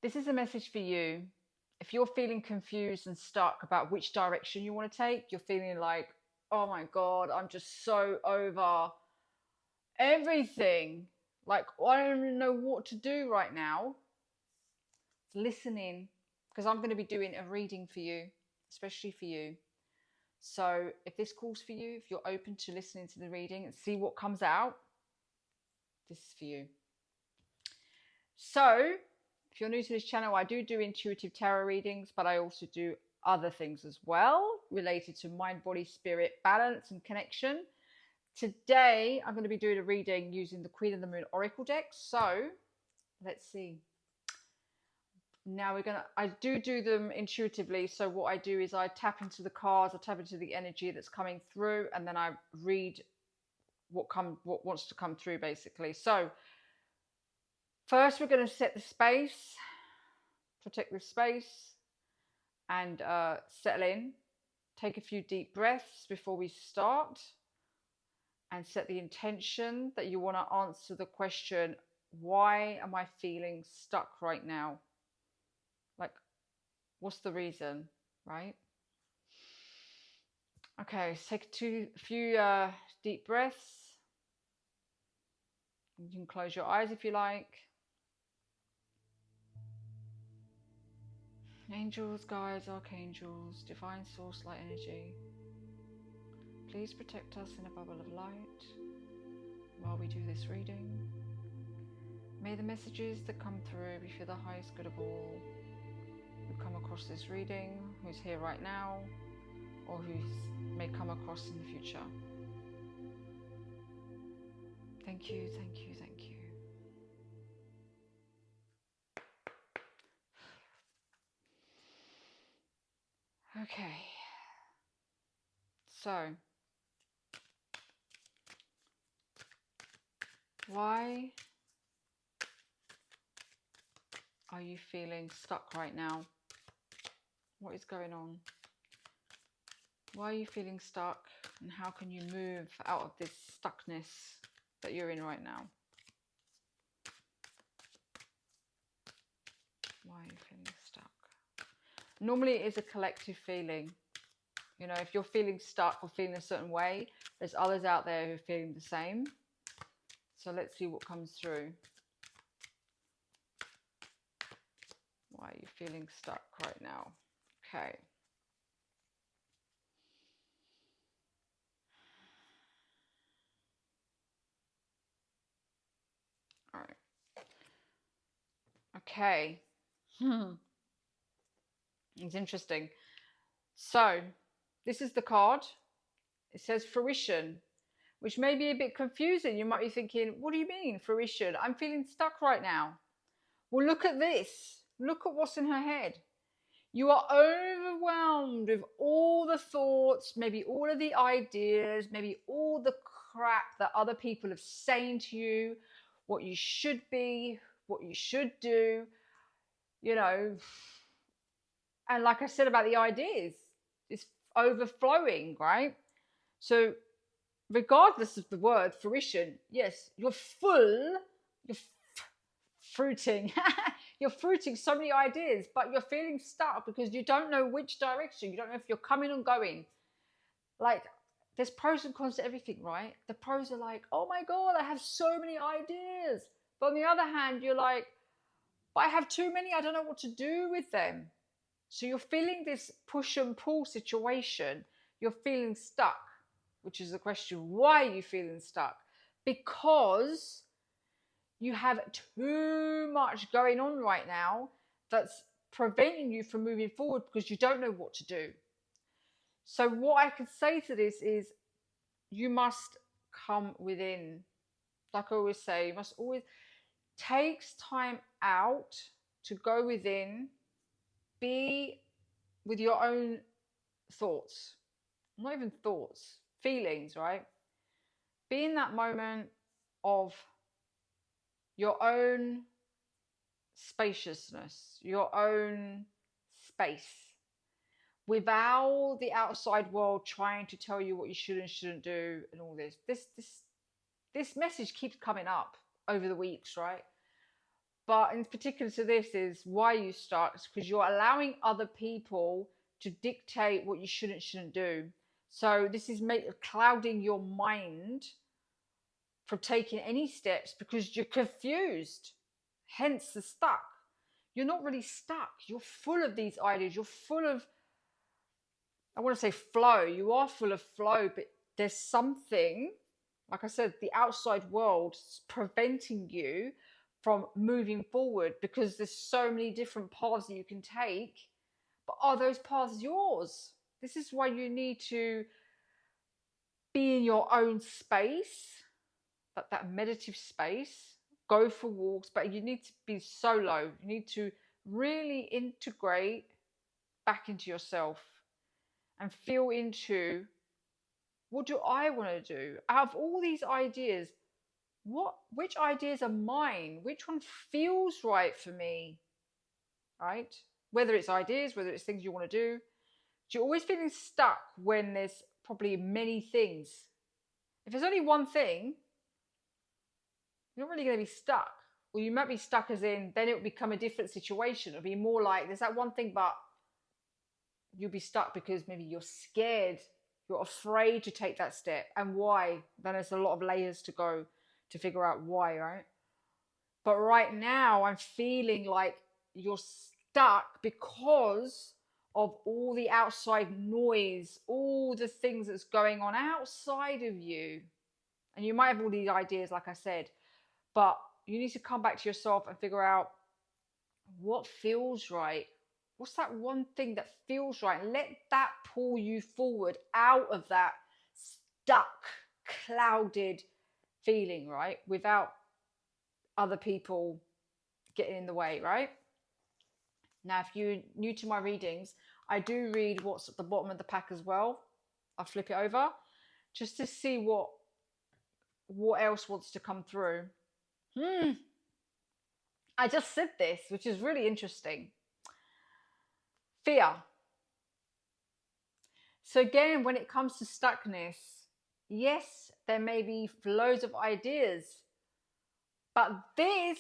This is a message for you. If you're feeling confused and stuck about which direction you want to take, you're feeling like, oh my God, I'm just so over everything. Like, I don't even know what to do right now. Listen in, because I'm going to be doing a reading for you, especially for you. So if this calls for you, if you're open to listening to the reading and see what comes out, this is for you. So if you're new to this channel, I do intuitive tarot readings, but I also do other things as well related to mind, body, spirit, balance and connection. Today, I'm going to be doing a reading using the Queen of the Moon Oracle deck. So let's see. Now I do them intuitively. So what I do is I tap into the cards, I tap into the energy that's coming through, and then I read what wants to come through basically. So first we're going to set the space, protect the space, and settle in. Take a few deep breaths before we start, and set the intention that you want to answer the question, why am I feeling stuck right now? Like, what's the reason, right? Okay, so take a few deep breaths. You can close your eyes if you like. Angels, guides, archangels, divine source light energy, please protect us in a bubble of light while we do this reading. May the messages that come through be for the highest good of all who come across this reading, who's here right now, or who may come across in the future. Thank you, thank you, thank you. Okay, so why are you feeling stuck right now? What is going on? Why are you feeling stuck, and how can you move out of this stuckness that you're in right now? Why are you feeling stuck? Normally it is a collective feeling. You know, if you're feeling stuck or feeling a certain way, there's others out there who are feeling the same. So let's see what comes through. Why are you feeling stuck right now? Okay. All right. Okay. It's interesting. So this is the card. It says fruition, which may be a bit confusing. You might be thinking, what do you mean fruition? I'm feeling stuck right now. Well, look at this. Look at what's in her head. You are overwhelmed with all the thoughts, maybe all of the ideas, maybe all the crap that other people have saying to you, what you should be, what you should do, you know. And like I said about the ideas, it's overflowing, right? So regardless of the word fruition, yes, you're full, you're fruiting, you're fruiting so many ideas, but you're feeling stuck because you don't know which direction. You don't know if you're coming or going. Like, there's pros and cons to everything, right? The pros are like, oh my God, I have so many ideas. But on the other hand, you're like, but I have too many, I don't know what to do with them. So you're feeling this push and pull situation. You're feeling stuck, which is the question. Why are you feeling stuck? Because you have too much going on right now that's preventing you from moving forward because you don't know what to do. So what I could say to this is you must come within. Like I always say, you must always take time out to go within, be with your own thoughts, not even thoughts, feelings, right? Be in that moment of your own spaciousness, your own space, without the outside world trying to tell you what you should and shouldn't do and all this. This message keeps coming up over the weeks, right? But in particular to this is why you start, is because you're allowing other people to dictate what you shouldn't do. So this is clouding your mind from taking any steps because you're confused. Hence the stuck. You're not really stuck. You're full of these ideas. You're full of, I want to say flow. You are full of flow, but there's something, like I said, the outside world preventing you from moving forward because there's so many different paths that you can take. But are those paths yours? This is why you need to be in your own space, that meditative space. Go for walks, but you need to be solo. You need to really integrate back into yourself and feel into, what do I want to do? Out of all these ideas, which ideas are mine? Which one feels right for me? Right? Whether it's ideas, whether it's things you want to do. You're always feeling stuck when there's probably many things. If there's only one thing, you're not really going to be stuck. Or you might be stuck as in, then it will become a different situation. It'll be more like, there's that one thing, but you'll be stuck because maybe you're scared. You're afraid to take that step. And why? Then there's a lot of layers to go to figure out why, right? But right now, I'm feeling like you're stuck because of all the outside noise, all the things that's going on outside of you. And you might have all these ideas, like I said, but you need to come back to yourself and figure out what feels right. What's that one thing that feels right? And let that pull you forward out of that stuck, clouded feeling, right? Without other people getting in the way, right? Now, if you're new to my readings, I do read what's at the bottom of the pack as well. I'll flip it over just to see what else wants to come through. I just said this, which is really interesting. Fear. So again, when it comes to stuckness, yes, there may be loads of ideas, but this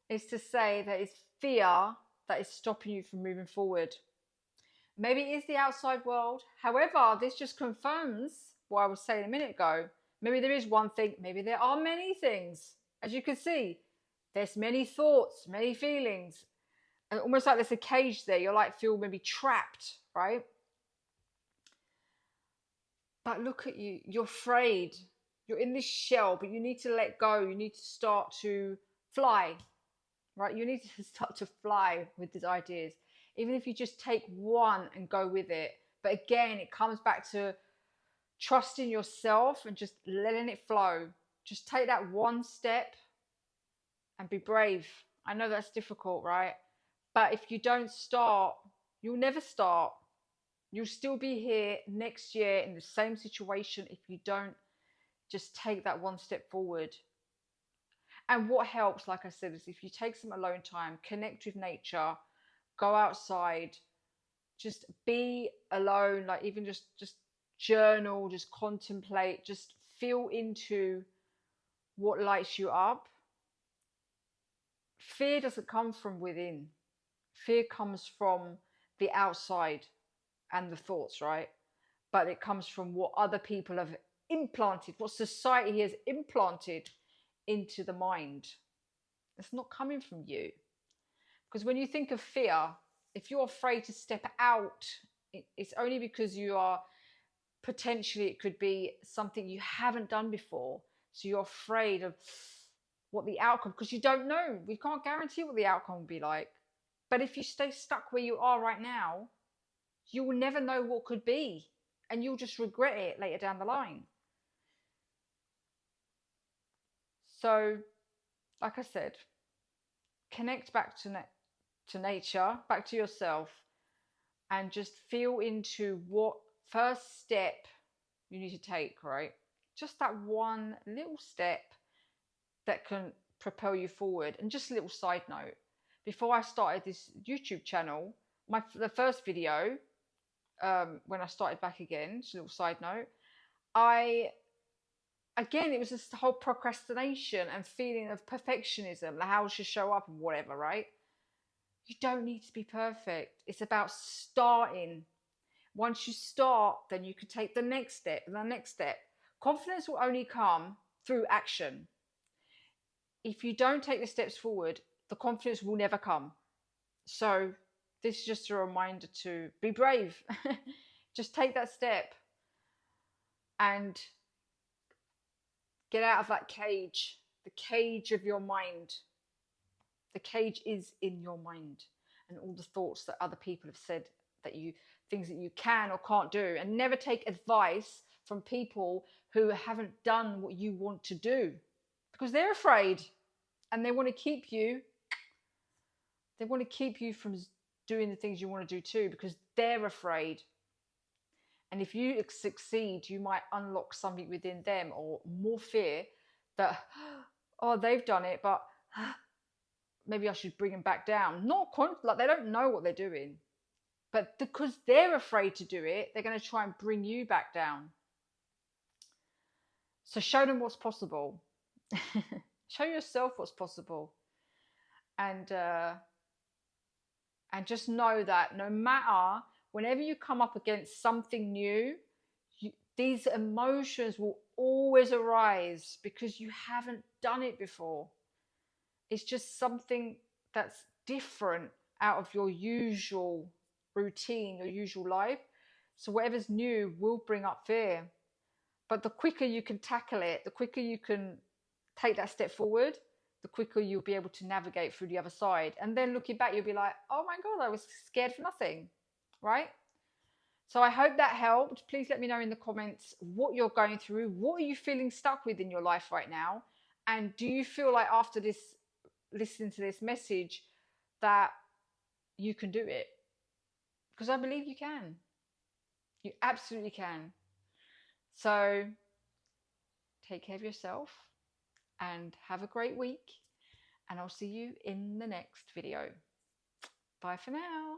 is to say that it's fear that is stopping you from moving forward. Maybe it is the outside world. However, this just confirms what I was saying a minute ago. Maybe there is one thing, maybe there are many things. As you can see, there's many thoughts, many feelings. And almost like there's a cage there. You're like, feel maybe trapped, right? But look at you. You're afraid. You're in this shell, but you need to let go. You need to start to fly, right? You need to start to fly with these ideas. Even if you just take one and go with it. But again, it comes back to trusting yourself and just letting it flow. Just take that one step and be brave. I know that's difficult, right? But if you don't start, you'll never start. You'll still be here next year in the same situation if you don't just take that one step forward. And what helps, like I said, is if you take some alone time, connect with nature, go outside, just be alone, like even just journal, just contemplate, just feel into what lights you up. Fear doesn't come from within. Fear comes from the outside and the thoughts, right? But it comes from what other people have implanted, what society has implanted into the mind. It's not coming from you. Because when you think of fear, if you're afraid to step out, it's only because you are potentially, it could be something you haven't done before. So you're afraid of what the outcome, because you don't know. We can't guarantee what the outcome will be like. But if you stay stuck where you are right now, you will never know what could be. And you'll just regret it later down the line. So, like I said, connect back to nature, back to yourself, and just feel into what first step you need to take, right? Just that one little step that can propel you forward. And just a little side note, before I started this YouTube channel, the first video, when I started back again, just a little side note, I again, it was this whole procrastination and feeling of perfectionism, like how it should show up and whatever, right? You don't need to be perfect. It's about starting. Once you start, then you can take the next step and the next step. Confidence will only come through action. If you don't take the steps forward, the confidence will never come. So, this is just a reminder to be brave. Just take that step and get out of that cage, the cage of your mind. The cage is in your mind, and all the thoughts that other people have said that you, things that you can or can't do. And never take advice from people who haven't done what you want to do, because they're afraid and they want to keep you. They want to keep you from doing the things you want to do too, because they're afraid. And if you succeed, you might unlock something within them, or more fear that, oh, they've done it, but maybe I should bring them back down. Like they don't know what they're doing, but because they're afraid to do it, they're going to try and bring you back down. So show them what's possible. Show yourself what's possible, and just know that no matter, whenever you come up against something new, these emotions will always arise because you haven't done it before. It's just something that's different out of your usual routine, your usual life. So whatever's new will bring up fear. But the quicker you can tackle it, the quicker you can take that step forward, the quicker you'll be able to navigate through the other side. And then looking back, you'll be like, oh my God, I was scared for nothing, right? So I hope that helped. Please let me know in the comments what you're going through. What are you feeling stuck with in your life right now? And do you feel like after this, listening to this message, that you can do it? Because I believe you can. You absolutely can. So take care of yourself and have a great week. And I'll see you in the next video. Bye for now.